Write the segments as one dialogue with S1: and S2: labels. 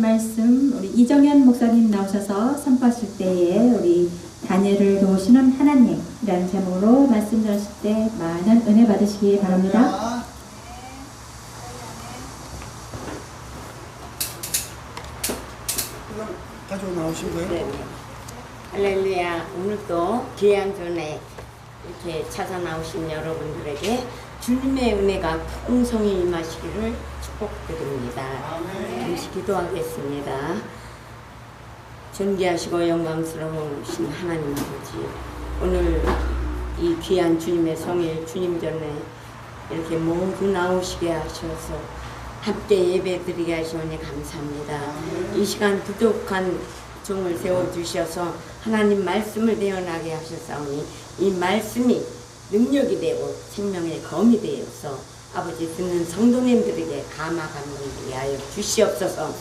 S1: 말씀 우리 이정현 목사님 나오셔서 선포하실 때에 우리 다니엘을 도우시는 하나님이라는 제목으로 말씀 전하실 때 많은 은혜 받으시기 바랍니다.
S2: 가지고 나오신 거예요?
S3: 네. 할렐루야. 오늘도 귀한 전에 이렇게 찾아 나오신 여러분들에게 주님의 은혜가 풍성히 임하시기를 축복드립니다. 잠시 기도하겠습니다. 존귀하시고 영광스러우신 하나님 아버지, 오늘 이 귀한 주님의 성일 주님 전에 이렇게 모두 나오시게 하셔서 함께 예배드리게 하시오니 감사합니다. 이 시간 부족한 종을 세워주셔서 하나님 말씀을 대언하게 하셨사오니 이 말씀이 능력이 되고 생명의 검이 되어서 아버지 듣는 성도님들에게 감화감동되게 하여 주시옵소서.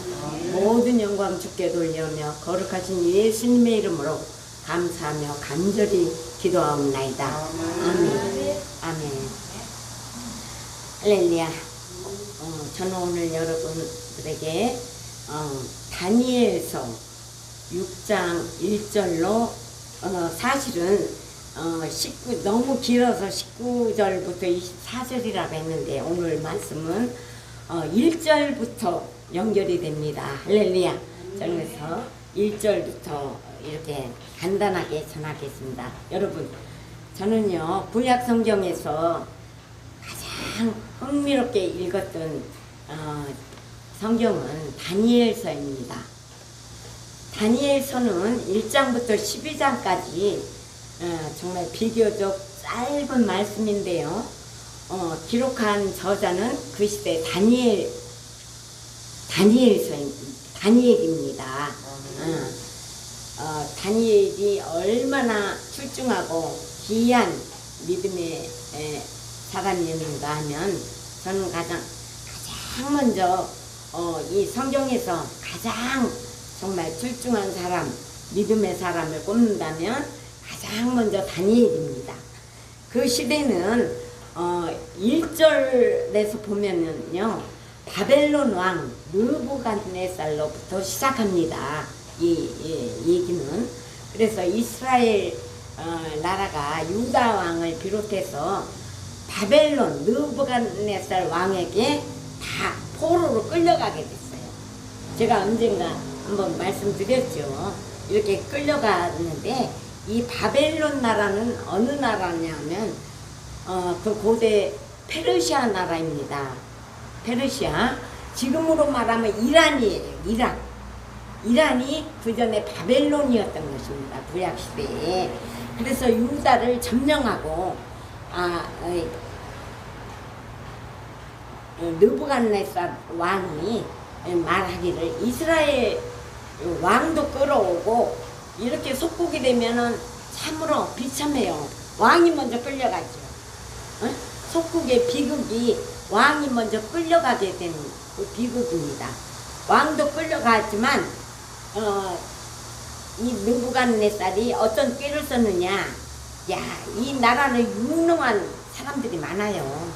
S3: 모든 영광 주께 돌려며 거룩하신 예수님의 이름으로 감사하며 간절히 기도하옵나이다. 아멘. 아멘. 할렐루야. 저는 오늘 여러분들에게 다니엘서 6장 1절로 사실은 너무 길어서 19절부터 24절이라고 했는데 오늘 말씀은 1절부터 연결이 됩니다. 할렐루야. 그래서 1절부터 이렇게 간단하게 전하겠습니다. 여러분, 저는요 구약 성경에서 가장 흥미롭게 읽었던 성경은 다니엘서입니다. 다니엘서는 1장부터 12장까지 정말 비교적 짧은 말씀인데요. 기록한 저자는 그 시대 다니엘입니다. 다니엘이 얼마나 출중하고 귀한 믿음의 사람이었는가 하면 저는 가장 먼저 이 성경에서 가장 정말 출중한 사람, 믿음의 사람을 꼽는다면 가장 먼저 다니엘입니다. 그 시대는 1절에서 보면은요 바벨론 왕 느부갓네살로부터 시작합니다. 이 얘기는. 그래서 이스라엘 나라가 유다 왕을 비롯해서 바벨론 느부갓네살 왕에게 다 포로로 끌려가게 됐어요. 제가 언젠가 한번 말씀드렸죠. 이렇게 끌려갔는데 이 바벨론 나라는 어느 나라냐면 그 고대 페르시아 나라입니다. 페르시아, 지금으로 말하면 이란이에요. 이란이 그 전에 바벨론이었던 것입니다. 구약시대에. 그래서 유다를 점령하고 느부갓네살 왕이 말하기를 이스라엘 왕도 끌어오고 이렇게 속국이 되면은 참으로 비참해요. 왕이 먼저 끌려가죠. 속국의 비극이 왕이 먼저 끌려가게 되는 그 비극입니다. 왕도 끌려갔지만 이 느부갓네살이 어떤 꾀를 썼느냐. 이 나라는 유능한 사람들이 많아요.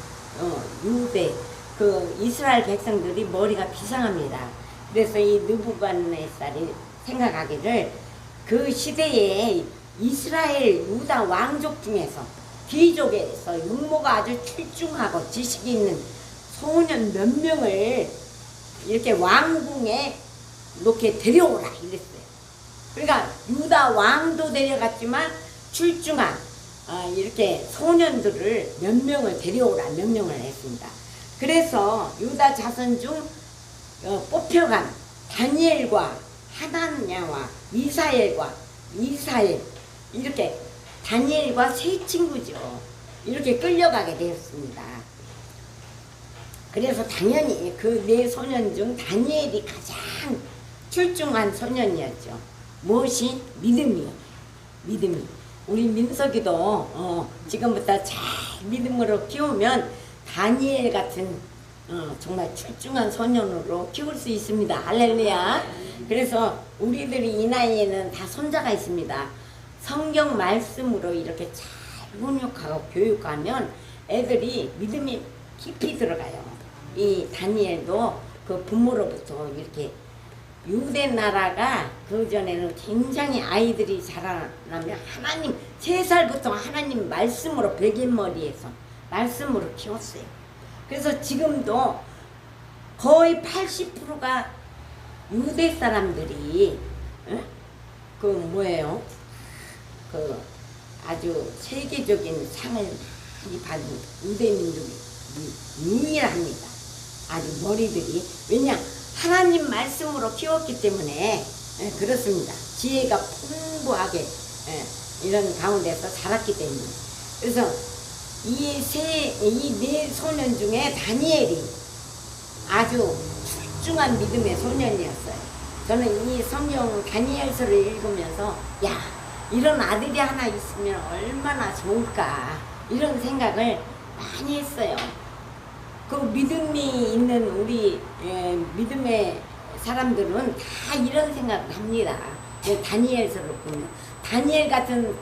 S3: 유대 그 이스라엘 백성들이 머리가 비상합니다. 그래서 이 느부갓네살이 생각하기를 그 시대에 이스라엘 유다 왕족 중에서 귀족에서 육모가 아주 출중하고 지식이 있는 소년 몇 명을 이렇게 왕궁에 놓게 데려오라 이랬어요. 그러니까 유다 왕도 데려갔지만 출중한 이렇게 소년들을 몇 명을 데려오라 명령을 했습니다. 그래서 유다 자손 중 뽑혀간 다니엘과 하나냐와 미사엘 이렇게 다니엘과 세 친구죠. 이렇게 끌려가게 되었습니다. 그래서 당연히 그 네 소년 중 다니엘이 가장 출중한 소년이었죠. 무엇이? 믿음이요. 믿음이. 우리 민석이도 지금부터 잘 믿음으로 키우면 다니엘 같은 정말 출중한 소년으로 키울 수 있습니다. 할렐루야. 그래서 우리들이 이 나이에는 다 손자가 있습니다. 성경 말씀으로 이렇게 잘 훈육하고 교육하면 애들이 믿음이 깊이 들어가요. 이 다니엘도 그 부모로부터 이렇게 유대 나라가 그 전에는 굉장히 아이들이 자라나면 하나님 3살부터 하나님 말씀으로 백인머리에서 말씀으로 키웠어요. 그래서 지금도 거의 80%가 유대 사람들이 그 뭐예요? 그 아주 세계적인 상을 많이 받은 유대 민족이 유일합니다. 아주 머리들이 왜냐 하나님 말씀으로 키웠기 때문에 그렇습니다. 지혜가 풍부하게 이런 가운데서 자랐기 때문에 그래서 이 네 소년 중에 다니엘이 아주 출중한 믿음의 소년이었어요. 저는 이 성경 다니엘서를 읽으면서 야 이런 아들이 하나 있으면 얼마나 좋을까 이런 생각을 많이 했어요. 그 믿음이 있는 우리 믿음의 사람들은 다 이런 생각을 합니다. 다니엘서를 보면 다니엘 같은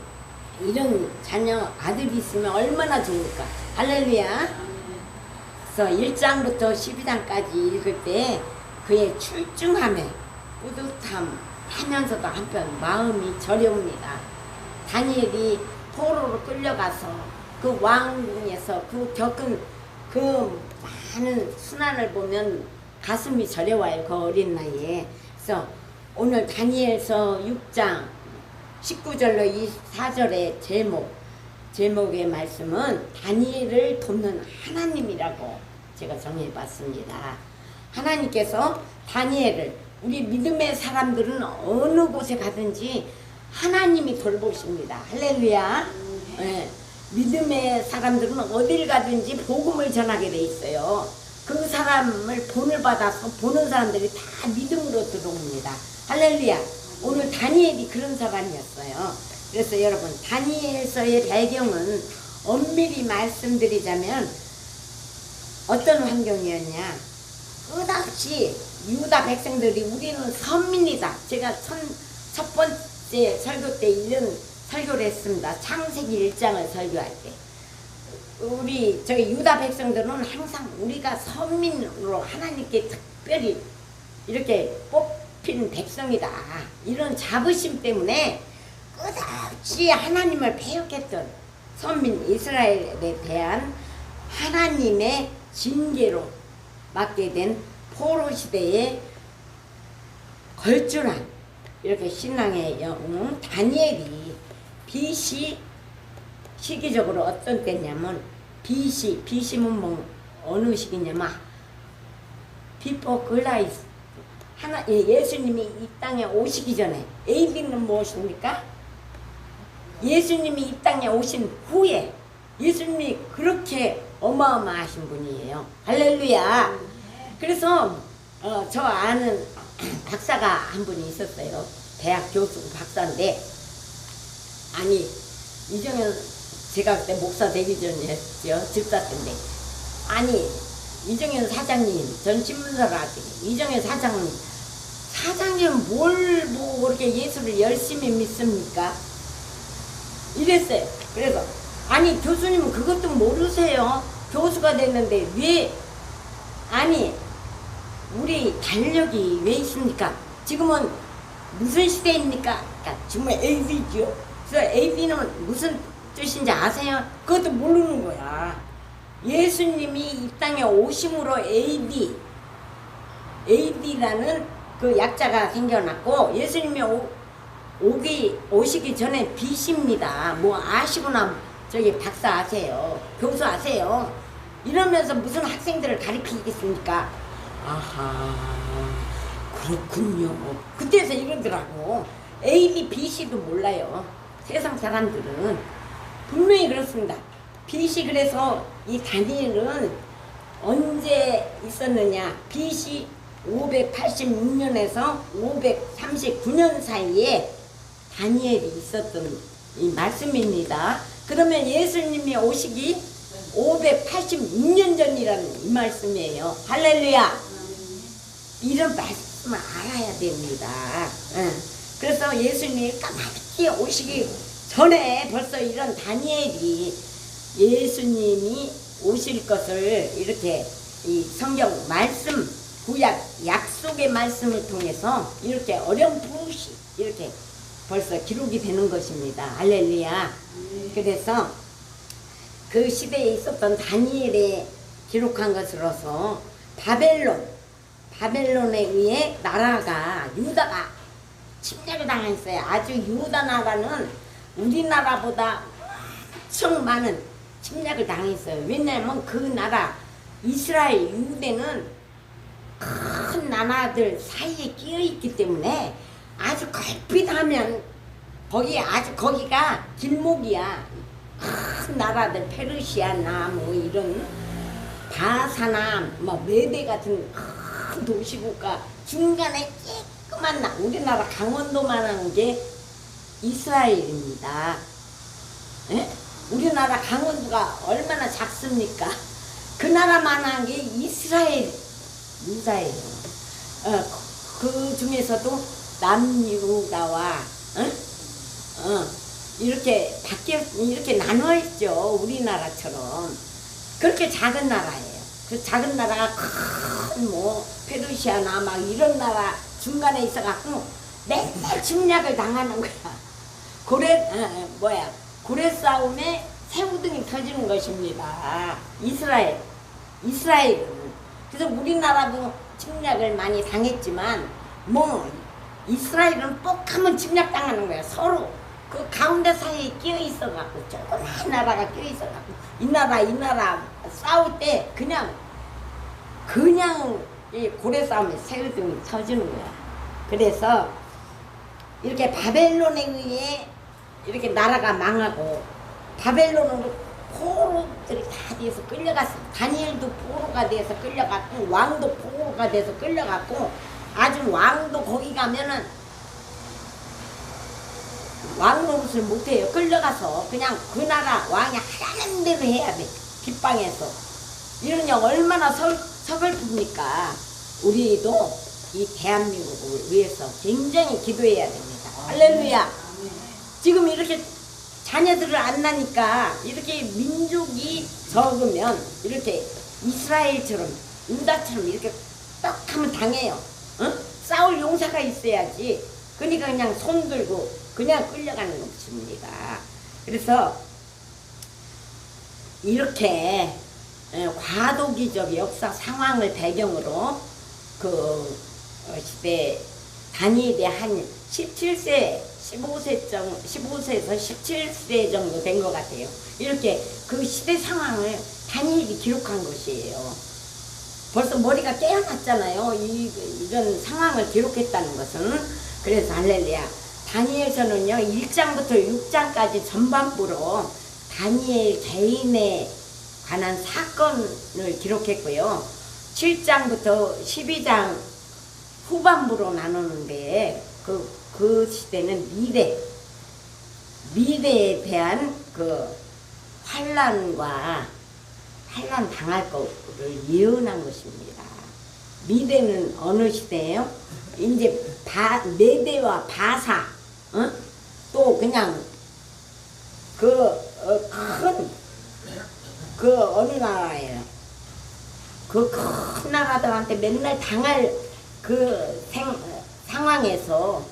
S3: 이런 자녀 아들이 있으면 얼마나 좋을까. 할렐루야. 그래서 1장부터 12장까지 읽을 때 그의 출중함에 뿌듯함 하면서도 한편 마음이 저려옵니다. 다니엘이 포로로 끌려가서 그 왕궁에서 그 겪은 그 많은 순환을 보면 가슴이 저려와요. 그 어린 나이에. 그래서 오늘 다니엘서 6장 19절로 24절의 제목의 말씀은 다니엘을 돕는 하나님이라고 제가 정해봤습니다. 하나님께서 다니엘을 우리 믿음의 사람들은 어느 곳에 가든지 하나님이 돌보십니다. 할렐루야. 네. 믿음의 사람들은 어딜 가든지 복음을 전하게 돼 있어요. 그 사람을 본을 받아서 보는 사람들이 다 믿음으로 들어옵니다. 할렐루야. 오늘 다니엘이 그런 사람이었어요. 그래서 여러분 다니엘서의 배경은 엄밀히 말씀드리자면 어떤 환경이었냐. 끝없이 유다 백성들이 우리는 선민이다. 제가 첫 번째 설교 때 이런 설교를 했습니다. 창세기 1장을 설교할 때 우리 저희 유다 백성들은 항상 우리가 선민으로 하나님께 특별히 이렇게 뽑힌 백성이다 이런 자부심 때문에 끝없이 하나님을 배역했던 선민 이스라엘에 대한 하나님의 징계로 맞게 된 포로 시대에 걸출한 이렇게 신앙의 영웅 다니엘이 BC 시기적으로 어떤 때냐면 BC는 뭐 어느 시기냐면 Before Christ 예수님이 이 땅에 오시기 전에 AB는 무엇입니까? 예수님이 이 땅에 오신 후에 예수님이 그렇게 어마어마하신 분이에요. 할렐루야. 그래서 저 아는 박사가 한 분이 있었어요. 대학 교수 박사인데 아니 이정현 제가 그때 목사 되기 전이었죠. 집사 때인데 아니 이정현 사장님 전 신문사를 하더니 이정현 사장님 뭘 뭐 그렇게 예수를 열심히 믿습니까? 이랬어요. 그래서 아니 교수님은 그것도 모르세요. 교수가 됐는데 왜 아니 우리 달력이 왜 있습니까? 지금은 무슨 시대입니까? 그러니까 정말 AB죠. 그래서 AB는 무슨 뜻인지 아세요? 그것도 모르는 거야. 예수님이 이 땅에 오심으로 AD라는 그 약자가 생겨났고 예수님이 오시기 전에 BC입니다. 뭐 아시구나. 저기 박사 아세요. 교수 아세요. 이러면서 무슨 학생들을 가르치겠습니까? 아하 그렇군요. 그때서 이러더라고. AD, BC도 몰라요. 세상 사람들은 분명히 그렇습니다. BC 그래서 이 다니엘은 언제 있었느냐. BC 586년에서 539년 사이에 다니엘이 있었던 이 말씀입니다. 그러면 예수님이 오시기 586년 전이라는 이 말씀이에요. 할렐루야. 이런 말씀을 알아야 됩니다. 그래서 예수님이 까맣게 오시기 전에 벌써 이런 다니엘이 예수님이 오실 것을 이렇게 이 성경 말씀 구약 약속의 말씀을 통해서 이렇게 어렴풋이 이렇게 벌써 기록이 되는 것입니다. 할렐루야. 그래서 그 시대에 있었던 다니엘에 기록한 것으로서 바벨론에 의해 나라가 유다가 침략을 당했어요. 아주 유다 나라는 우리나라보다 엄청 많은 침략을 당했어요. 왜냐하면 그 나라 이스라엘 유대는 큰 나라들 사이에 끼어 있기 때문에 아주 걸핏하면 거기가 길목이야. 큰 나라들 페르시아나 뭐 이런 바사나 뭐 메대 같은 큰 도시국가 중간에 조그만 우리나라 강원도만한 게 이스라엘입니다. 에? 우리나라 강원도가 얼마나 작습니까? 그 나라만한 게 이스라엘 유다예요. 그 중에서도 남유다와 이렇게 나눠 있죠. 우리나라처럼 그렇게 작은 나라예요. 그 작은 나라가 큰 뭐 페르시아나 막 이런 나라 중간에 있어갖고 맨날 침략을 당하는 거야. 고래 싸움에 새우등이 터지는 것입니다. 이스라엘은. 그래서 우리나라도 침략을 많이 당했지만 뭐 이스라엘은 뻑하면 침략당하는 거야. 서로 그 가운데 사이에 끼어 있어갖고 조그만 나라가 끼어 있어갖고 이 나라 싸울 때 그냥 이 고래 싸움에 새우등이 터지는 거야. 그래서 이렇게 바벨론에 의해 이렇게 나라가 망하고 바벨론으로 포로들이 다 돼서 끌려갔어. 다니엘도 포로가 돼서 끌려갔고 왕도 포로가 돼서 끌려갔고 아주 왕도 거기 가면은 왕 노릇을 못해요. 끌려가서 그냥 그 나라 왕이 하라는 대로 해야 돼. 빗방에서. 이러니 얼마나 서글픕니까? 우리도 이 대한민국을 위해서 굉장히 기도해야 됩니다. 할렐루야. 지금 이렇게 자녀들을 안 나니까 이렇게 민족이 적으면 이렇게 이스라엘처럼 유다처럼 이렇게 떡 하면 당해요. 싸울 용사가 있어야지. 그러니까 그냥 손 들고 그냥 끌려가는 것입니다. 그래서 이렇게 과도기적 역사 상황을 배경으로 그 시대 다니엘이 한 15세에서 17세 정도 된 것 같아요. 이렇게 그 시대 상황을 다니엘이 기록한 것이에요. 벌써 머리가 깨어났잖아요. 이런 상황을 기록했다는 것은. 그래서 할렐루야. 다니엘서는요 1장부터 6장까지 전반부로 다니엘 개인에 관한 사건을 기록했고요. 7장부터 12장 후반부로 나누는데 그 시대는 미래에 대한 그 환란 당할 거를 예언한 것입니다. 미래는 어느 시대예요? 이제 메대와 바사, 또 그냥 어느 나라예요? 그 큰 나라들한테 맨날 당할 그 상황에서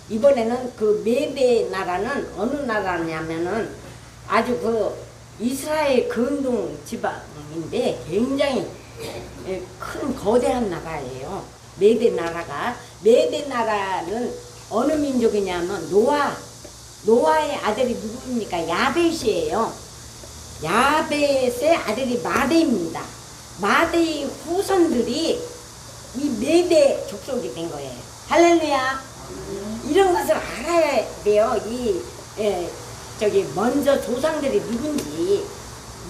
S3: 이번에는 그 메대 나라는 어느 나라냐면은 아주 그 이스라엘 근동 지방인데 굉장히 큰 거대한 나라예요. 메대 나라는 어느 민족이냐면 노아의 아들이 누구입니까? 야벳이에요. 야벳의 아들이 마대입니다. 마대의 후손들이 이 메대 족속이 된 거예요. 할렐루야. 이런 것을 알아야 돼요. 먼저 조상들이 누군지.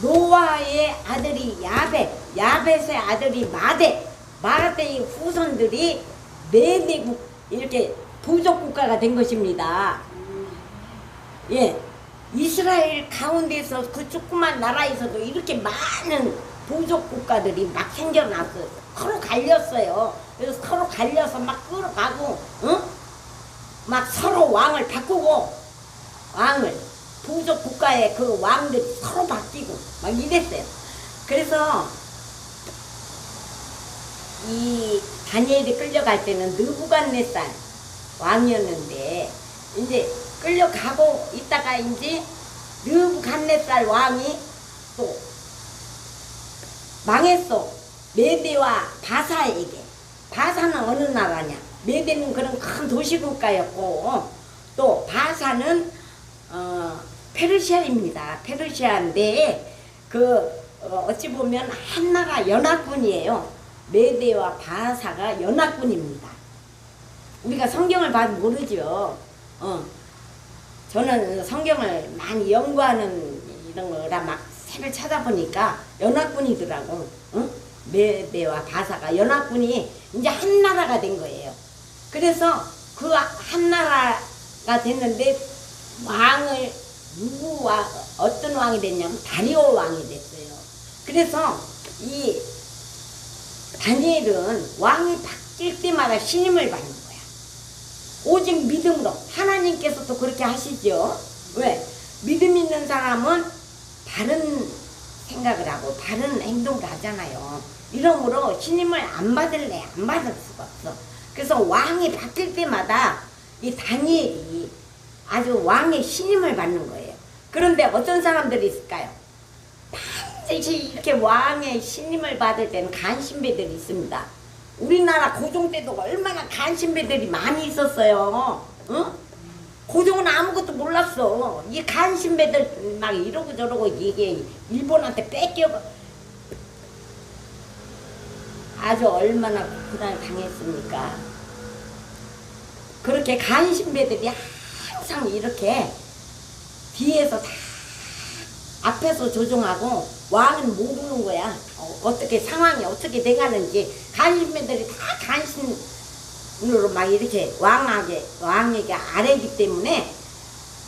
S3: 노아의 아들이 야벳의 아들이 마대의 후손들이 메대국 이렇게 부족 국가가 된 것입니다. 예, 이스라엘 가운데서 그 조그만 나라에서도 이렇게 많은 부족 국가들이 막 생겨났어요. 서로 갈렸어요. 그래서 서로 갈려서 막 끌어가고, 막 서로 왕을 바꾸고, 부족 국가의 그 왕들이 서로 바뀌고, 막 이랬어요. 그래서 이 다니엘이 끌려갈 때는 느부갓네살 왕이었는데 이제 끌려가고 있다가 이제 느부갓네살 왕이 또 망했어. 메대와 바사에게. 바사는 어느 나라냐? 메대는 그런 큰 도시국가였고 또 바사는 페르시아입니다. 페르시아인데 어찌 보면 한 나라 연합군이에요. 메대와 바사가 연합군입니다. 우리가 성경을 봐도 모르죠. 저는 성경을 많이 연구하는 이런 거라 막 새를 찾아보니까 연합군이더라고. 메대와 바사가 연합군이 이제 한 나라가 된 거예요. 그래서 그 한 나라가 됐는데 왕을 어떤 왕이 됐냐면 다리오 왕이 됐어요. 그래서 이 다니엘은 왕이 바뀔 때마다 신임을 받는 거야. 오직 믿음으로. 하나님께서도 그렇게 하시죠. 왜? 믿음 있는 사람은 바른 생각을 하고 바른 행동을 하잖아요. 이러므로 신임을 안 받을래 안 받을 수가 없어. 그래서 왕이 바뀔 때마다 이 다니엘이 아주 왕의 신임을 받는 거예요. 그런데 어떤 사람들이 있을까요? 반드시 이렇게 왕의 신임을 받을 때는 간신배들이 있습니다. 우리나라 고종 때도 얼마나 간신배들이 많이 있었어요. 응? 고종은 아무것도 몰랐어. 이 간신배들 막 이러고 저러고 이게 일본한테 뺏겨 아주 얼마나 고난을 당했습니까? 그렇게 간신배들이 항상 이렇게 뒤에서 다 앞에서 조종하고 왕은 모르는 거야. 어떻게 상황이 어떻게 돼가는지 간신배들이 다 간신으로 막 이렇게 왕에게 아래기 때문에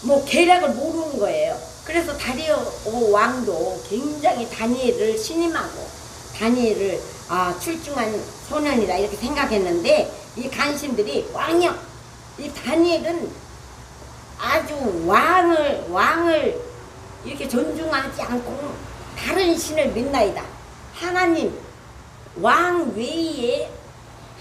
S3: 뭐 계략을 모르는 거예요. 그래서 다리오 왕도 굉장히 다니엘을 신임하고 다니엘을 출중한 소년이다 이렇게 생각했는데 이 간신들이 왕이요. 이 다니엘은 아주 왕을 이렇게 존중하지 않고 다른 신을 믿나이다. 하나님 왕 외에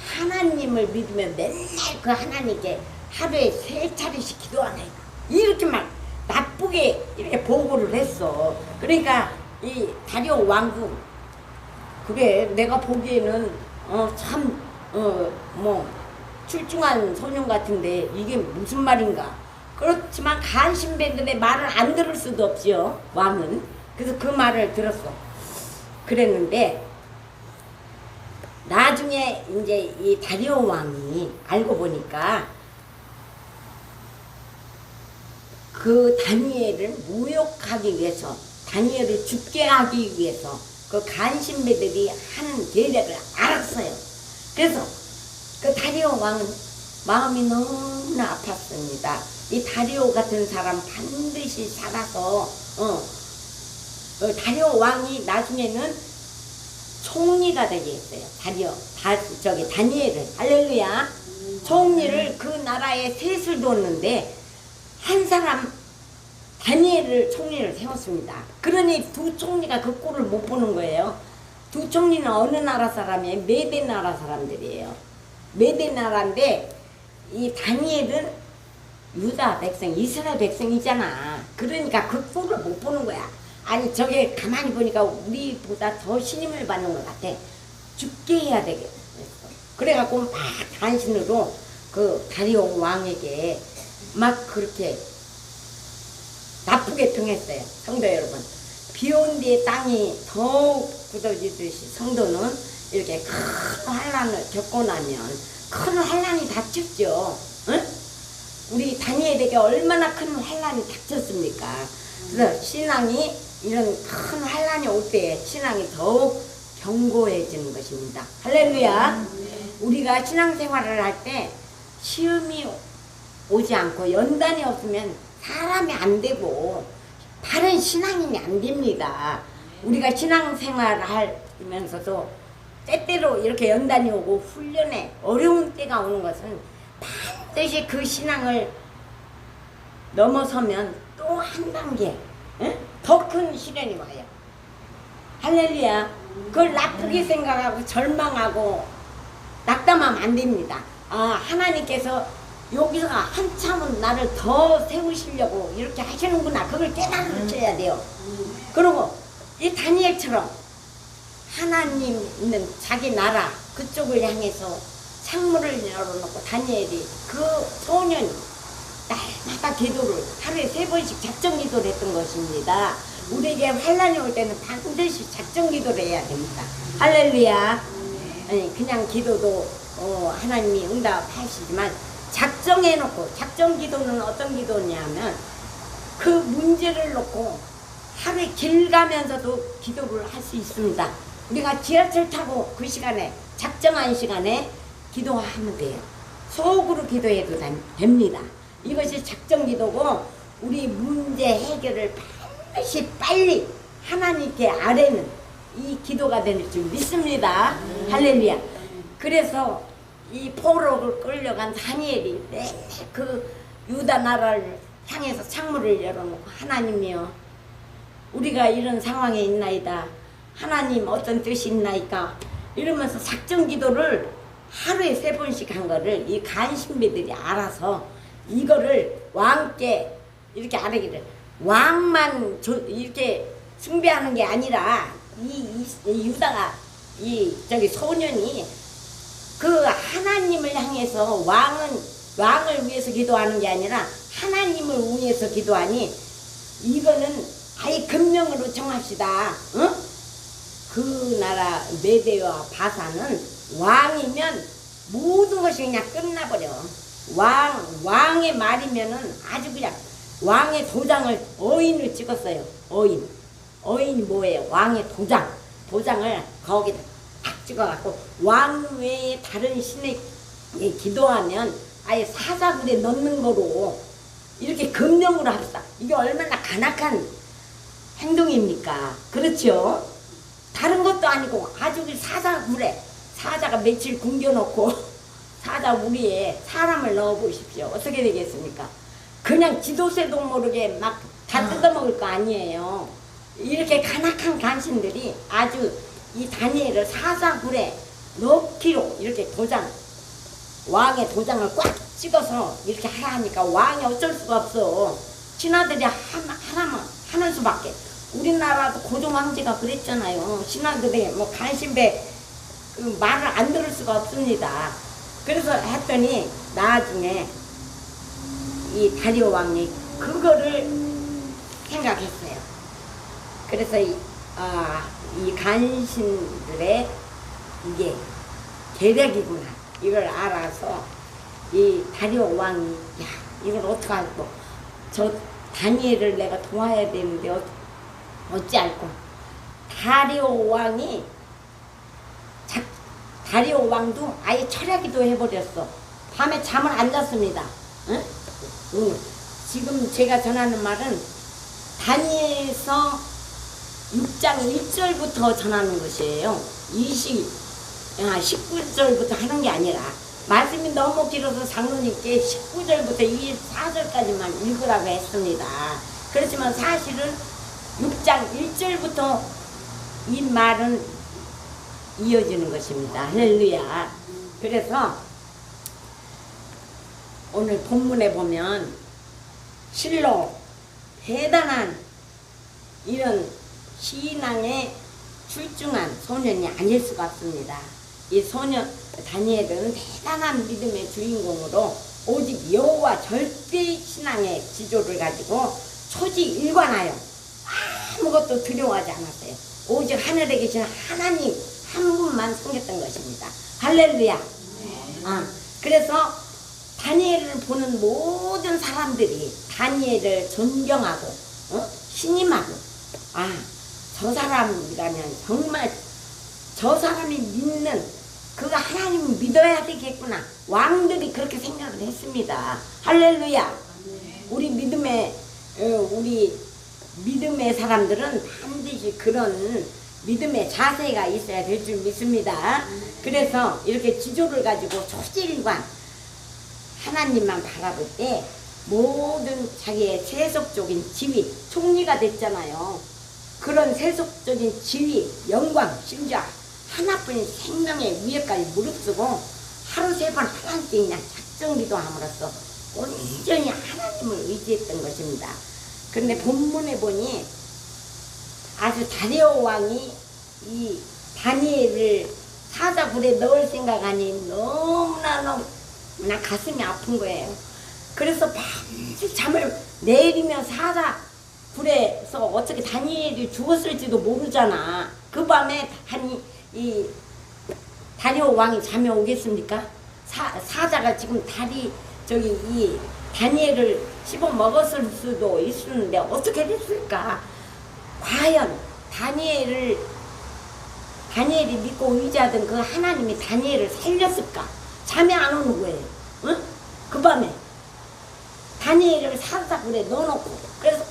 S3: 하나님을 믿으면 맨날 그 하나님께 하루에 3차례씩 기도하나이다. 이렇게 막 나쁘게 이렇게 보고를 했어. 그러니까 이 다리오 왕도 그래 내가 보기에는 뭐 출중한 소년 같은데 이게 무슨 말인가. 그렇지만 간신배들의 말을 안 들을 수도 없죠. 왕은. 그래서 그 말을 들었어. 그랬는데 나중에 이제 이 다리오 왕이 알고 보니까 그 다니엘을 모욕하기 위해서 다니엘을 죽게 하기 위해서 그 간신배들이 한 계략을 알았어요. 그래서 그 다리오 왕은 마음이 너무나 아팠습니다. 이 다리오 같은 사람 반드시 살아서 다리오 왕이 나중에는 총리가 되겠어요. 다니엘을 할렐루야. 총리를 그 나라에 셋을 뒀는데 한 사람 다니엘을 총리를 세웠습니다. 그러니 두 총리가 그 꼴을 못 보는 거예요. 두 총리는 어느 나라 사람이에요? 메대 나라 사람들이에요. 메대 나라인데 이 다니엘은 유다 백성, 이스라엘 백성이잖아. 그러니까 그 꼴을 못 보는 거야. 아니 저게 가만히 보니까 우리보다 더 신임을 받는 것 같아. 죽게 해야 되겠어. 그래갖고 막 간신으로 그 다리오 왕에게 막 그렇게 나쁘게 평했어요. 성도 여러분, 비온 뒤에 땅이 더욱 굳어지듯이 성도는 이렇게 큰 환난을 겪고 나면 큰 환난이 닥쳤죠. 응? 우리 다니엘에게 얼마나 큰 환난이 닥쳤습니까? 그래서 신앙이 이런 큰 환난이 올 때 신앙이 더욱 견고해지는 것입니다. 할렐루야. 우리가 신앙생활을 할 때 시험이 오지 않고 연단이 없으면 사람이 안 되고 바른 신앙인이 안 됩니다. 우리가 신앙생활을 하면서도 때때로 이렇게 연단이 오고 훈련에 어려운 때가 오는 것은 반드시 그 신앙을 넘어서면 또 한 단계 더 큰 시련이 와요. 할렐루야. 그걸 나쁘게 생각하고 절망하고 낙담하면 안 됩니다. 하나님께서 여기서 한참은 나를 더 세우시려고 이렇게 하시는구나. 그걸 깨달으셔야 돼요. 그리고 이 다니엘처럼 하나님 있는 자기 나라 그쪽을 향해서 창문을 열어놓고 다니엘이 그 소년이 날마다 기도를 하루에 3번씩 작정 기도를 했던 것입니다. 우리에게 환란이 올 때는 반드시 작정 기도를 해야 됩니다. 할렐루야. 아니, 그냥 기도도 하나님이 응답하시지만 작정해놓고, 작정 기도는 어떤 기도냐면 그 문제를 놓고 하루에 길 가면서도 기도를 할 수 있습니다. 우리가 지하철 타고 그 시간에 작정한 시간에 기도하면 돼요. 속으로 기도해도 됩니다. 이것이 작정 기도고 우리 문제 해결을 반드시 빨리 하나님께 아뢰는 이 기도가 될 줄 믿습니다. 할렐루야. 그래서 이 포로로 끌려간 다니엘이 그 유다 나라를 향해서 창문을 열어놓고 하나님이여 우리가 이런 상황에 있나이다. 하나님 어떤 뜻이 있나이까 이러면서 작정 기도를 하루에 3번씩 한 거를 이 간신배들이 알아서 이거를 왕께 이렇게 아뢰기를 왕만 이렇게 숭배하는 게 아니라 이 유다가 저기 소년이 그 하나님을 향해서 왕을 위해서 기도하는 게 아니라 하나님을 위해서 기도하니 이거는 아예 금령으로 정합시다. 응? 그 나라 메대와 바사는 왕이면 모든 것이 그냥 끝나버려. 왕의 말이면은 아주 그냥 왕의 도장을 어인을 찍었어요. 어인이 뭐예요? 왕의 도장을 거기다 딱 찍어갖고 왕 외에 다른 신에게 기도하면 아예 사자굴에 넣는 거로 이렇게 금령으로 합시다. 이게 얼마나 간악한 행동입니까? 그렇죠? 다른 것도 아니고 아주 사자굴에 사자가 며칠 굶겨놓고 사자 우리에 사람을 넣어보십시오. 어떻게 되겠습니까? 그냥 지도새도 모르게 막 다 뜯어먹을 거 아니에요. 이렇게 간악한 간신들이 아주 이 다니엘을 사자굴에 넣기로 이렇게 왕의 도장을 꽉 찍어서 이렇게 하니까 왕이 어쩔 수가 없어. 신하들이 하나만 하는 수밖에. 우리나라도 고종 황제가 그랬잖아요. 신하들이 뭐 간신배 그 말을 안 들을 수가 없습니다. 그래서 했더니 나중에 이 다리오 왕이 그거를 생각했어요. 그래서 이 간신들의 이게 계략이구나 이걸 알아서 이 다리오 왕이 야 이걸 어떡할꼬 저 다니엘을 내가 도와야 되는데 어찌할꼬 다리오 왕도 아예 철야기도 해버렸어. 밤에 잠을 안 잤습니다. 응? 지금 제가 전하는 말은 다니엘서 6장 1절부터 전하는 것이에요. 19절부터 하는 게 아니라 말씀이 너무 길어서 장로님께 19절부터 24절까지만 읽으라고 했습니다. 그렇지만 사실은 6장 1절부터 이 말은 이어지는 것입니다. 할렐루야. 그래서 오늘 본문에 보면 실로 대단한 이런 신앙에 출중한 소년이 아닐 수가 없습니다. 이 소년 다니엘은 대단한 믿음의 주인공으로 오직 여호와 절대 신앙의 지조를 가지고 초지일관하여 아무것도 두려워하지 않았어요. 오직 하늘에 계신 하나님 한 분만 섬겼던 것입니다. 할렐루야. 그래서 다니엘을 보는 모든 사람들이 다니엘을 존경하고 신임하고 저 사람이라면 정말 저 사람이 믿는 그가 하나님을 믿어야 되겠구나. 왕들이 그렇게 생각을 했습니다. 할렐루야. 우리 믿음의 사람들은 반드시 그런 믿음의 자세가 있어야 될 줄 믿습니다. 그래서 이렇게 지조를 가지고 초질관 하나님만 바라볼 때 모든 자기의 세속적인 지위, 총리가 됐잖아요. 그런 세속적인 지위, 영광, 심지어 하나뿐인 생명의 위에까지 무릅쓰고 하루 세 번 하나님께 그냥 작정기도 함으로써 온전히 하나님을 의지했던 것입니다. 그런데 본문에 보니 아주 다리오 왕이 이 다니엘을 사자굴에 넣을 생각하니 너무나 가슴이 아픈 거예요. 그래서 밤새 잠을 내리며 사자굴에서 어떻게 다니엘이 죽었을지도 모르잖아. 그 밤에 이 다리오 왕이 잠이 오겠습니까? 사자가 지금 이 다니엘을 씹어 먹었을 수도 있었는데 어떻게 됐을까? 과연 다니엘이 믿고 의지하던 그 하나님이 다니엘을 살렸을까? 잠이 안 오는 거예요. 응? 그 밤에 다니엘을 사자굴에 넣어놓고 그래서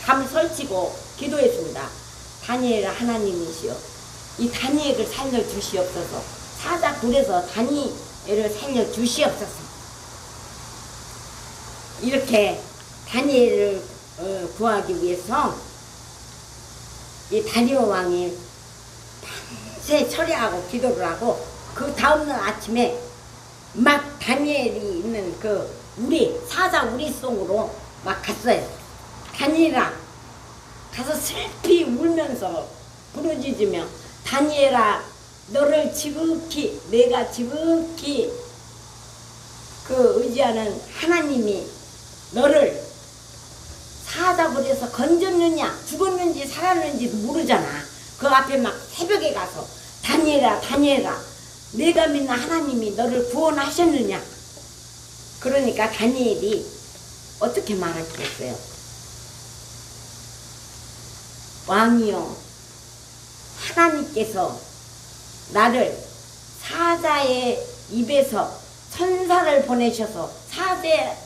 S3: 잠을 설치고 기도했습니다. 다니엘 하나님이시여, 이 다니엘을 살려주시옵소서. 사자굴에서 다니엘을 살려주시옵소서. 이렇게 다니엘을 구하기 위해서 이 다리오 왕이 밤새 처리하고 기도를 하고 그 다음날 아침에 막 다니엘이 있는 그 사자 우리 속으로 막 갔어요. 다니엘아, 가서 슬피 울면서 부르짖으며 다니엘아, 너를 내가 지극히 그 의지하는 하나님이 너를 사자굴에서 건졌느냐 죽었는지 살았는지도 모르잖아. 그 앞에 막 새벽에 가서 다니엘아 내가 믿는 하나님이 너를 구원하셨느냐. 그러니까 다니엘이 어떻게 말했겠어요? 왕이여, 하나님께서 나를 사자의 입에서 천사를 보내셔서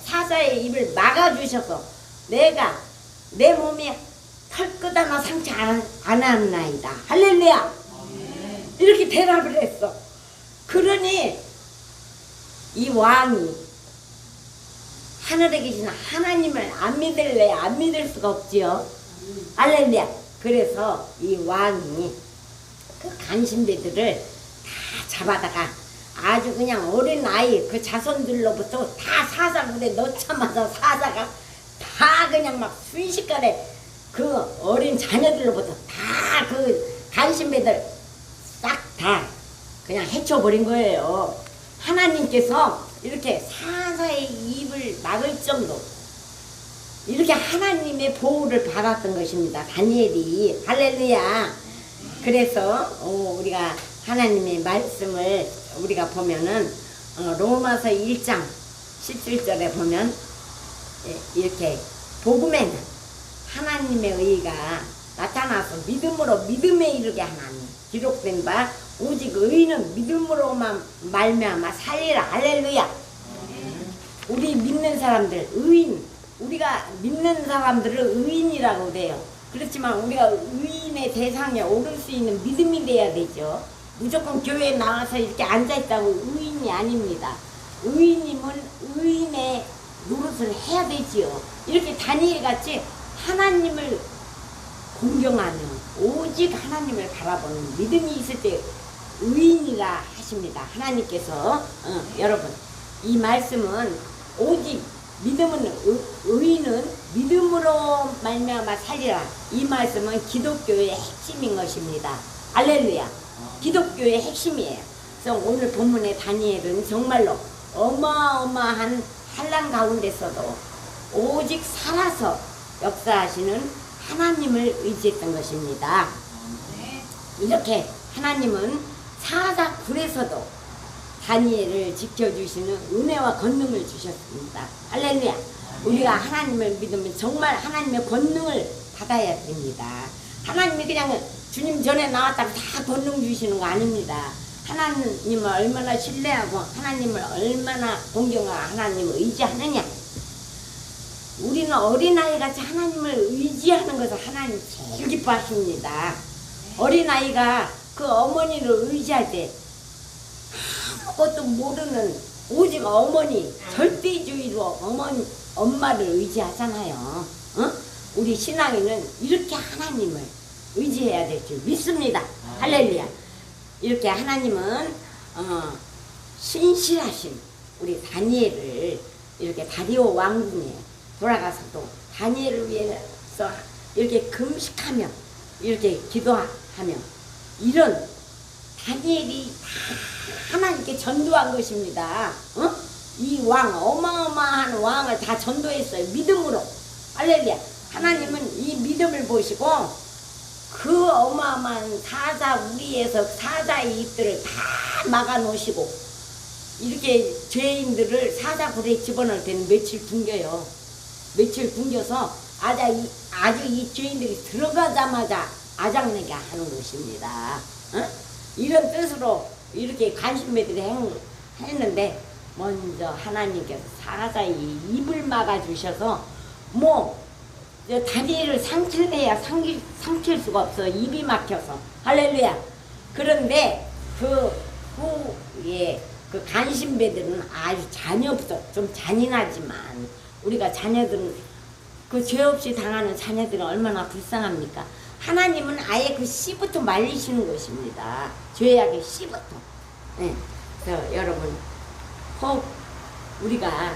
S3: 사자의 입을 막아주셔서 내가 내 몸에 털끝 하나 상처 안 하나이다. 할렐루야. 이렇게 대답을 했어. 그러니 이 왕이 하늘에 계신 하나님을 안 믿을래? 안 믿을 수가 없지요. 할렐루야. 그래서 이 왕이 그 간신배들을 다 잡아다가 아주 그냥 어린 아이 그 자손들로부터 다 사자굴에 넣자마자 사자가 다 그냥 막 순식간에 그 어린 자녀들로부터 다 그 간신배들 싹 다 그냥 해쳐버린 거예요. 하나님께서 이렇게 사자의 입을 막을 정도 이렇게 하나님의 보호를 받았던 것입니다. 다니엘이. 할렐루야. 그래서 우리가 하나님의 말씀을 우리가 보면은 로마서 1장 17절에 보면 이렇게 복음에는 하나님의 의가 나타나서 믿음으로 믿음에 이르게 하나니 기록된 바 오직 의인은 믿음으로만 말미암아 살리라. 할렐루야. 우리 믿는 사람들 우리가 믿는 사람들을 의인이라고 돼요. 그렇지만 우리가 의인의 대상에 오를 수 있는 믿음이 돼야 되죠. 무조건 교회에 나와서 이렇게 앉아있다고 의인이 아닙니다. 의인이면 의인의 노릇을 해야 되지요. 이렇게 다니엘같이 하나님을 공경하는 오직 하나님을 바라보는 믿음이 있을 때 의인이라 하십니다. 하나님께서 여러분 이 말씀은 오직 믿음은 의인은 믿음으로 말미암아 살리라. 이 말씀은 기독교의 핵심인 것입니다. 할렐루야. 기독교의 핵심이에요. 그래서 오늘 본문의 다니엘은 정말로 어마어마한 환난 가운데서도 오직 살아서 역사하시는 하나님을 의지했던 것입니다. 이렇게 하나님은 사자굴에서도 다니엘을 지켜주시는 은혜와 권능을 주셨습니다. 할렐루야. 우리가 하나님을 믿으면 정말 하나님의 권능을 받아야 됩니다. 하나님이 그냥 주님 전에 나왔다고 다 권능 주시는 거 아닙니다. 하나님을 얼마나 신뢰하고 하나님을 얼마나 공경하고 하나님을 의지하느냐. 우리는 어린아이같이 하나님을 의지하는 것을 하나님 제일 기뻐하십니다. 어린아이가 그 어머니를 의지할 때 아무것도 모르는 오직 어머니, 절대주의로 엄마를 의지하잖아요. 우리 신앙인은 이렇게 하나님을 의지해야 될 줄 믿습니다. 할렐루야. 이렇게 하나님은 신실하신 우리 다니엘을 이렇게 다리오 왕궁에 돌아가서도 다니엘을 위해서 이렇게 금식하며 이렇게 기도하며 이런 다니엘이 하나님께 전도한 것입니다. 이 왕, 어마어마한 왕을 다 전도했어요. 믿음으로. 할렐루야. 하나님은 이 믿음을 보시고 그 어마어마한 사자 우리에서 사자의 입들을 다 막아 놓으시고 이렇게 죄인들을 사자굴에 집어넣을 때는 며칠 굶겨요. 며칠 굶겨서 아주 이 죄인들이 들어가자마자 아작내게 하는 것입니다. 이런 뜻으로 이렇게 간신배들이 했는데 먼저 하나님께서 사자의 입을 막아주셔서 다리를 상킬해야 삼킬 수가 없어. 입이 막혀서. 할렐루야. 그런데 그 후에 그 간신배들은 아주 자녀부터 좀 잔인하지만 우리가 자녀들은 그 죄 없이 당하는 자녀들은 얼마나 불쌍합니까? 하나님은 아예 그 씨부터 말리시는 것입니다. 죄악의 씨부터. 네. 그래서 여러분 혹 우리가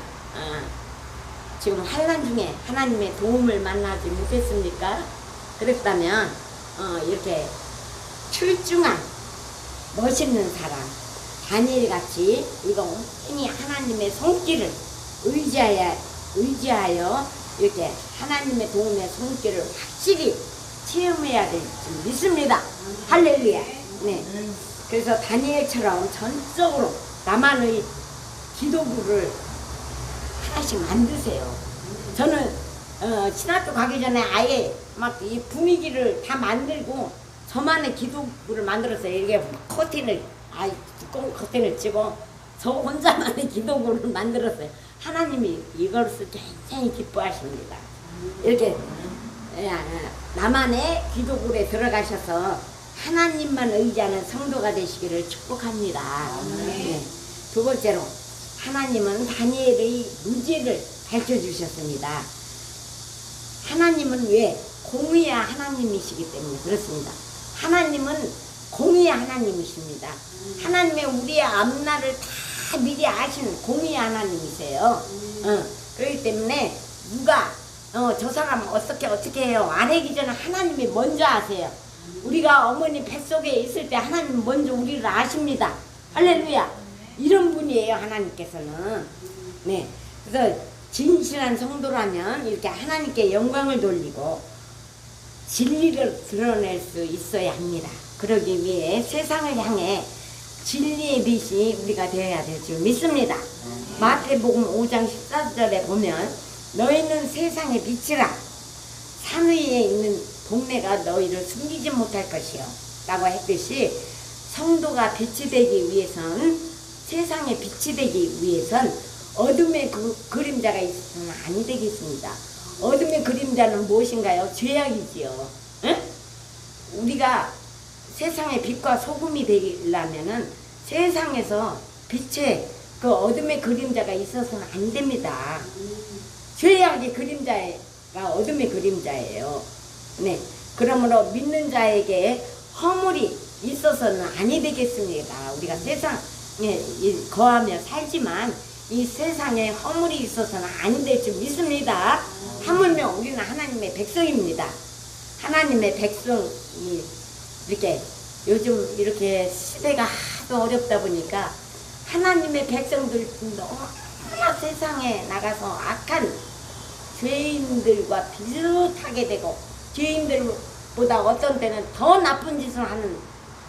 S3: 지금 환난 중에 하나님의 도움을 만나지 못했습니까? 그랬다면 이렇게 출중한 멋있는 사람 다니엘 같이 이거 온전히 하나님의 손길을 의지하여 이렇게 하나님의 도움의 손길을 확실히 체험해야 될 줄 믿습니다. 할렐루야. 네. 그래서 다니엘처럼 전적으로 나만의 기도부를 하나씩 만드세요. 저는 신학교 가기 전에 아예 막 이 분위기를 다 만들고 저만의 기도부를 만들었어요. 이게 커튼을 두꺼운 커튼을 치고 저 혼자만의 기도부를 만들었어요. 하나님이 이것을 굉장히 기뻐하십니다. 이렇게 나만의 기도굴에 들어가셔서 하나님만 의지하는 성도가 되시기를 축복합니다. 네. 두 번째로 하나님은 다니엘의 무죄를 밝혀주셨습니다. 하나님은 왜? 공의의 하나님이시기 때문에 그렇습니다. 하나님은 공의의 하나님이십니다. 하나님의 우리의 앞날을 다 미리 아시는 공의의 하나님이세요. 그렇기 때문에 누가 저 사람 어떻게 해요? 안 하기 전에 하나님이 먼저 아세요. 우리가 어머니 뱃속에 있을 때 하나님 먼저 우리를 아십니다. 할렐루야. 이런 분이에요. 하나님께서는. 네. 그래서 진실한 성도라면 이렇게 하나님께 영광을 돌리고 진리를 드러낼 수 있어야 합니다. 그러기 위해 세상을 향해 진리의 빛이 우리가 되어야 될 줄 믿습니다. 마태복음 5장 14절에 보면 너희는 세상의 빛이라 산 위에 있는 동네가 너희를 숨기지 못할 것이요 라고 했듯이 성도가 빛이 되기 위해선 세상의 빛이 되기 위해선 어둠의 그림자가 있어서는 아니 되겠습니다. 어둠의 그림자는 무엇인가요? 죄악이지요. 응? 우리가 세상의 빛과 소금이 되려면은 세상에서 빛의 그 어둠의 그림자가 있어서는 안 됩니다. 죄악의 그림자가 어둠의 그림자예요. 네. 그러므로 믿는 자에게 허물이 있어서는 아니 되겠습니다. 우리가 세상에 거하며 살지만 이 세상에 허물이 있어서는 아니 될 줄 믿습니다. 하물며 우리는 하나님의 백성입니다. 하나님의 백성이 이렇게 요즘 이렇게 시대가 하도 어렵다 보니까 하나님의 백성들 너무나 세상에 나가서 악한 죄인들과 비슷하게 되고 죄인들보다 어떤 때는 더 나쁜 짓을 하는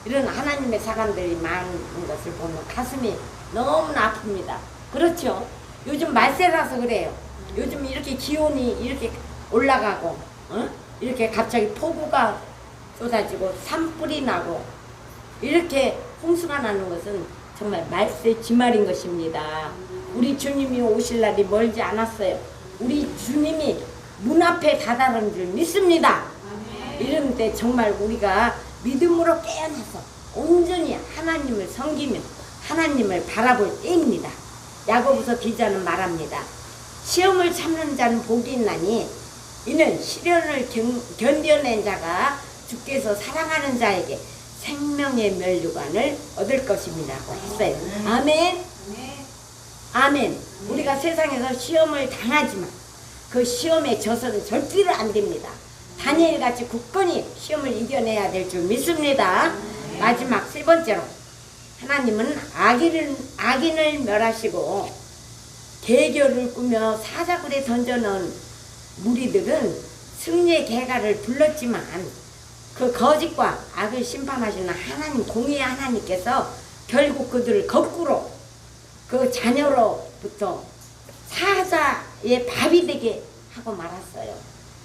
S3: 이런 하나님의 사람들이 많은 것을 보면 가슴이 너무나 아픕니다. 그렇죠? 요즘 말세라서 그래요. 요즘 이렇게 기온이 이렇게 올라가고 이렇게 갑자기 폭우가 쏟아지고 산불이 나고 이렇게 홍수가 나는 것은 정말 말세 지말인 것입니다. 우리 주님이 오실 날이 멀지 않았어요. 우리 주님이 문 앞에 다다른 줄 믿습니다. 이런 때 정말 우리가 믿음으로 깨어나서 온전히 하나님을 섬기며 하나님을 바라볼 때입니다. 야고보서 기자는 말합니다. 시험을 참는 자는 복이 있나니 이는 시련을 견뎌낸 자가 주께서 사랑하는 자에게 생명의 면류관을 얻을 것임이라고 했어요. 아멘. 아멘. 우리가 세상에서 시험을 당하지만 그 시험에 져서는 절대로 안 됩니다. 다니엘같이 굳건히 시험을 이겨내야 될 줄 믿습니다. 마지막 세 번째로, 하나님은 악인을 멸하시고 대결을 꾸며 사자굴에 던져놓은 무리들은 승리의 개가를 불렀지만 그 거짓과 악을 심판하시는 하나님, 공의의 하나님께서 결국 그들을 거꾸로 그 자녀로부터 사자의 밥이 되게 하고 말았어요.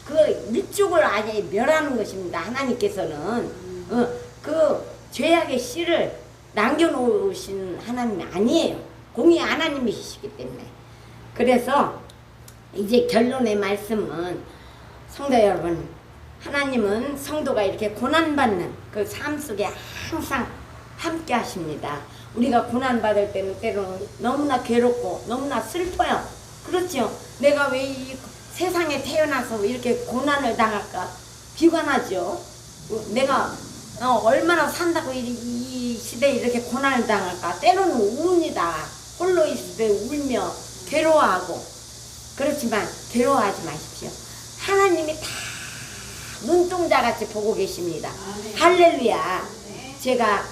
S3: 그 밑쪽을 아예 멸하는 것입니다. 하나님께서는 그 죄악의 씨를 남겨놓으신 하나님이 아니에요. 공의 하나님이시기 때문에. 그래서 이제 결론의 말씀은, 성도 여러분, 하나님은 성도가 이렇게 고난받는 그 삶 속에 항상 함께 하십니다. 우리가 고난받을 때는 때로는 너무나 괴롭고 너무나 슬퍼요. 그렇죠. 내가 왜 이 세상에 태어나서 이렇게 고난을 당할까 비관하죠. 내가 얼마나 산다고 이 시대에 이렇게 고난을 당할까. 때로는 웁니다. 홀로 있을 때 울며 괴로워하고. 그렇지만 괴로워하지 마십시오. 하나님이 다 눈동자같이 보고 계십니다. 할렐루야. 제가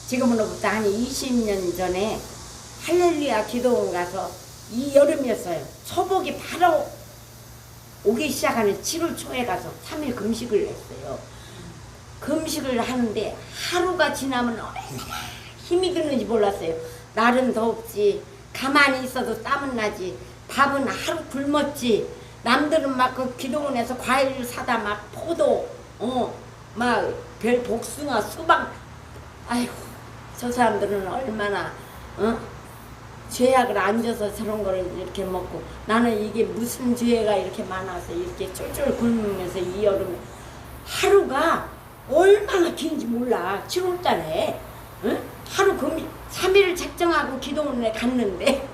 S3: 지금으로부터 한 20년 전에 할렐루야 기도원 가서 이 여름이었어요. 초복이 바로 오기 시작하는 7월 초에 가서 3일 금식을 했어요. 금식을 하는데 하루가 지나면 얼마나 힘이 드는지 몰랐어요. 날은 덥지, 가만히 있어도 땀은 나지, 밥은 하루 굶었지. 남들은 막 그 기도원에서 과일 사다 막 포도, 막 별 복숭아, 수박. 아이고, 저 사람들은 얼마나 죄악을 안 져서 저런 거를 이렇게 먹고, 나는 이게 무슨 죄가 이렇게 많아서 이렇게 쫄쫄 굶으면서 이 여름에 하루가 얼마나 긴지 몰라. 7월달에 하루 3일을 작정하고 기도원에 갔는데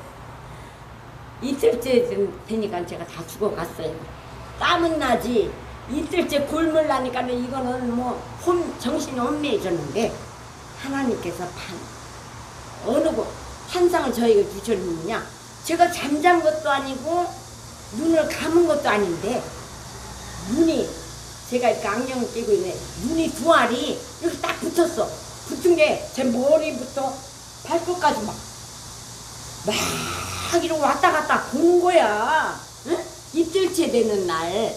S3: 이틀째 되니까 제가 다 죽어갔어요. 땀은 나지. 이틀째 굶으려니까 이거는 뭐 정신이 혼미해졌는데, 하나님께서 어느 환상을 저에게 주셨느냐. 제가 잠잔 것도 아니고 눈을 감은 것도 아닌데, 눈이, 제가 이렇게 안경을 끼고 있네, 눈이 두 알이 이렇게 딱 붙었어. 붙은 게 제 머리부터 발끝까지 막 이러고 왔다 갔다 보는 거야. 응? 이틀째 되는 날.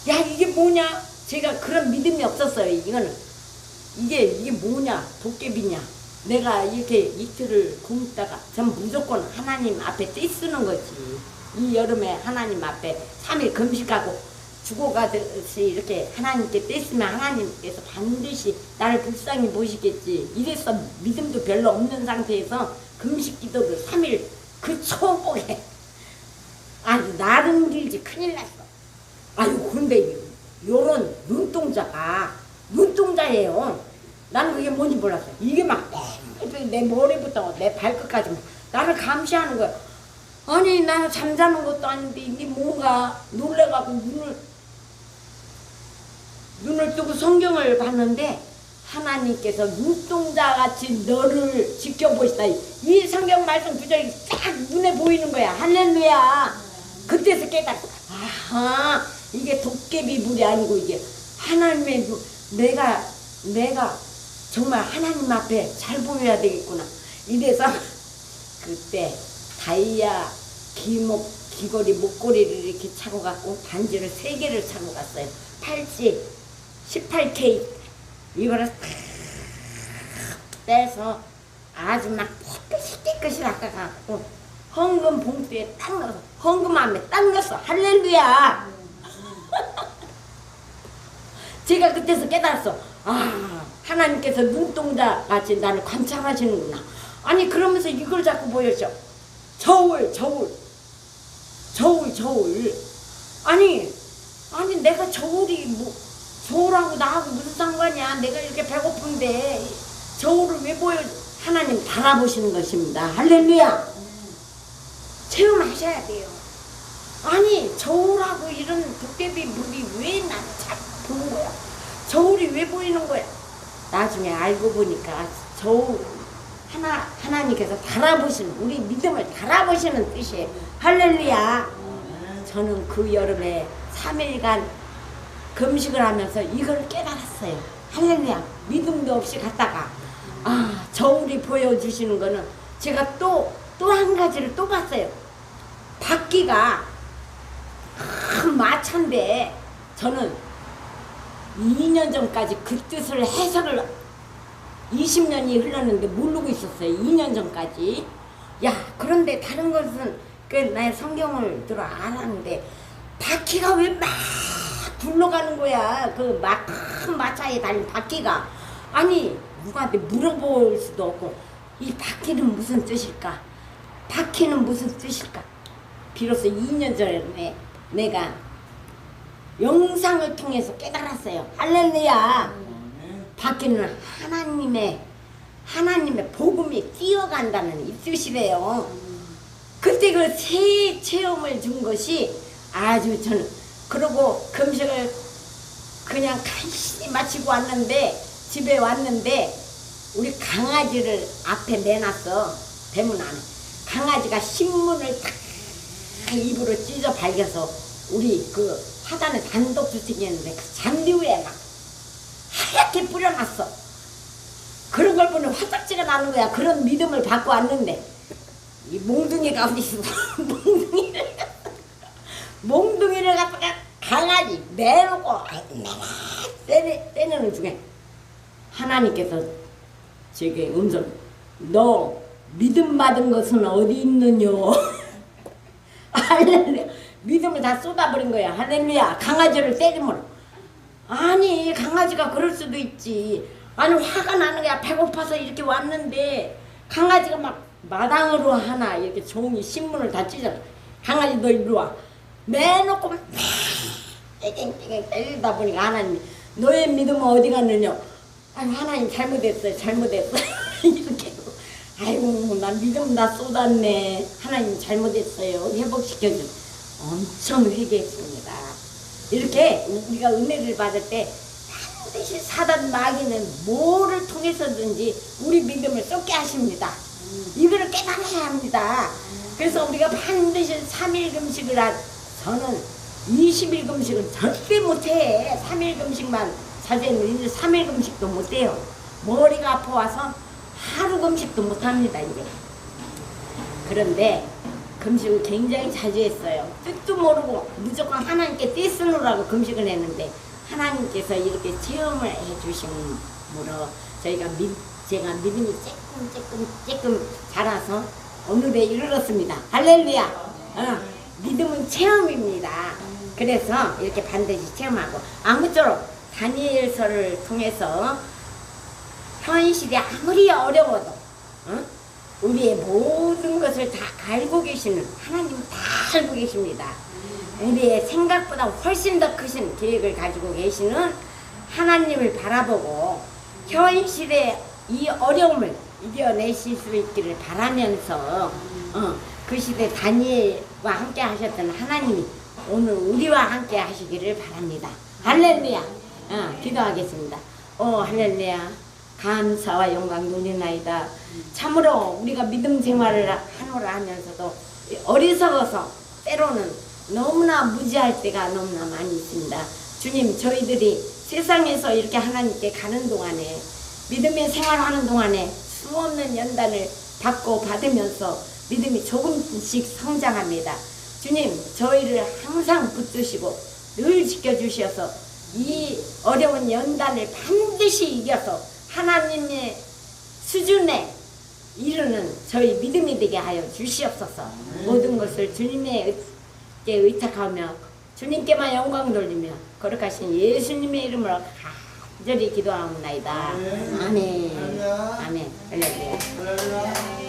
S3: 야, 이게 뭐냐? 제가 그런 믿음이 없었어요. 이게 뭐냐? 도깨비냐? 내가 이렇게 이틀을 굶다가 전 무조건 하나님 앞에 떼쓰는 거지. 이 여름에 하나님 앞에 3일 금식하고 죽어가듯이 이렇게 하나님께 떼쓰면 하나님께서 반드시 나를 불쌍히 보시겠지. 이래서 믿음도 별로 없는 상태에서 금식 기도를 3일 그 초복에 아주 나름 길지 큰일 났어. 아유, 근데 요런 눈동자예요. 나는 그게 뭔지 몰랐어. 이게 막 내 머리부터 내 발끝까지 나를 감시하는 거야. 아니, 나는 잠자는 것도 아닌데 이게 뭔가 놀래가지고 눈을 뜨고 성경을 봤는데 하나님께서 눈동자같이 너를 지켜보시다. 이 성경 말씀 구절이 딱 눈에 보이는 거야. 할렐루야. 그때서 깨달았어. 아하, 이게 도깨비 불이 아니고 이게 하나님의 눈. 내가 정말 하나님 앞에 잘 보여야 되겠구나. 이래서 그때 다이아 귀걸이 목걸이를 이렇게 차고 갔고 반지를 3개를 차고 갔어요. 팔찌 18K 이거를 탁 떼서 아주 막 깨끗이 닦아갖고 헌금 봉투에 딱 넣어서 헌금함에 딱 넣었어. 할렐루야. 제가 그때서 깨달았어. 아, 하나님께서 눈동자같이 나를 관찰하시는구나. 아니, 그러면서 이걸 자꾸 보여줘. 저울. 아니 내가 저울이 저울하고 나하고 무슨 상관이야. 내가 이렇게 배고픈데 저울을 왜 보여. 하나님 바라보시는 것입니다. 할렐루야. 체험하셔야 돼요. 아니, 저울하고 이런 도깨비 물이 왜 나를 자꾸 보는 거야. 저울이 왜 보이는 거야. 나중에 알고 보니까 하나님께서 달아보시는, 우리 믿음을 달아보시는 뜻이에요. 할렐루야. 저는 그 여름에 3일간 금식을 하면서 이걸 깨달았어요. 할렐루야. 믿음도 없이 갔다가 저울이 보여주시는 거는 제가 또 한 가지를 또 봤어요. 바퀴가 큰 마차인데 저는 2년 전까지 그 뜻을 해석을 20년이 흘렀는데 모르고 있었어요. 2년 전까지. 야, 그런데 다른 것은 나 성경을 들어 알았는데 바퀴가 왜 막 굴러가는 거야. 그 큰 마차에 달린 바퀴가. 아니, 누구한테 물어볼 수도 없고 이 바퀴는 무슨 뜻일까? 바퀴는 무슨 뜻일까? 비로소 2년 전에 내가 영상을 통해서 깨달았어요. 할렐루야. 바퀴는 하나님의 복음이 뛰어간다는 이 뜻이래요. 그때 그 새 체험을 준 것이 아주 저는, 그러고 금식을 그냥 간신히 마치고 왔는데, 집에 왔는데 우리 강아지를 앞에 내놨어. 대문 안에. 강아지가 신문을 탁 입으로 찢어 발겨서 우리 그 하단에 단독주택이었는데 그 잔디 위에 막 하얗게 뿌려놨어. 그런 걸 보니 화딱지가 나는 거야. 그런 믿음을 받고 왔는데 이 몽둥이가 어디 있어. 몽둥이를 갖다가 강아지 내놓고 때리는 중에 하나님께서 제게 음성, 너 믿음 받은 것은 어디 있느뇨? 할렐루야. 믿음을 다 쏟아버린 거야. 할렐루야. 강아지를 때리면, 아니 강아지가 그럴 수도 있지. 아니 화가 나는 거야. 배고파서 이렇게 왔는데 강아지가 막 마당으로 하나 이렇게 종이 신문을 다 찢어. 강아지 너 이리 와. 내놓고 땡땡땡 때리다 보니까 하나님이, 너의 믿음은 어디 갔느냐? 아유, 하나님 잘못했어요. 이렇게. 아이고, 난 믿음 다 쏟았네. 하나님 잘못했어요. 회복시켜줘. 엄청 회개했습니다. 이렇게 우리가 은혜를 받을 때 반드시 사단 마귀는 뭐를 통해서든지 우리 믿음을 쏟게 하십니다. 이거를 깨달아야 합니다. 그래서 우리가 반드시 3일 금식을 저는 20일 금식은 절대 못해. 3일 금식만 자제는 이제 3일 금식도 못해요. 머리가 아파와서 하루 금식도 못합니다 이제. 그런데 금식을 굉장히 자주 했어요. 뜻도 모르고 무조건 하나님께 떼쓰느라고 금식을 했는데 하나님께서 이렇게 체험을 해주심으로 제가 믿음이 조금 자라서 오늘에 이르렀습니다. 할렐루야. 믿음은 체험입니다. 그래서 이렇게 반드시 체험하고, 아무쪼록 다니엘서를 통해서 현실이 아무리 어려워도 우리의 모든 것을 다 알고 계시는 하나님은 다 알고 계십니다. 우리의 생각보다 훨씬 더 크신 계획을 가지고 계시는 하나님을 바라보고 현실의 이 어려움을 이겨내실 수 있기를 바라면서 그 시대 다니엘과 함께 하셨던 하나님이 오늘 우리와 함께 하시기를 바랍니다. 할렐루야. 기도하겠습니다. 할렐루야. 감사와 영광 돌리나이다. 참으로 우리가 믿음 생활을 하노라 하면서도 어리석어서 때로는 너무나 무지할 때가 너무나 많이 있습니다. 주님, 저희들이 세상에서 이렇게 하나님께 가는 동안에, 믿음의 생활하는 동안에 수없는 연단을 받고 받으면서 믿음이 조금씩 성장합니다. 주님, 저희를 항상 붙드시고 늘 지켜주셔서 이 어려운 연단을 반드시 이겨서 하나님의 수준에 이르는 저희 믿음이 되게 하여 주시옵소서. 모든 것을 주님께 의탁하며 주님께만 영광 돌리며 거룩하신 예수님의 이름으로 간절히 기도하옵나이다. 아멘. 아멘. 할렐루야.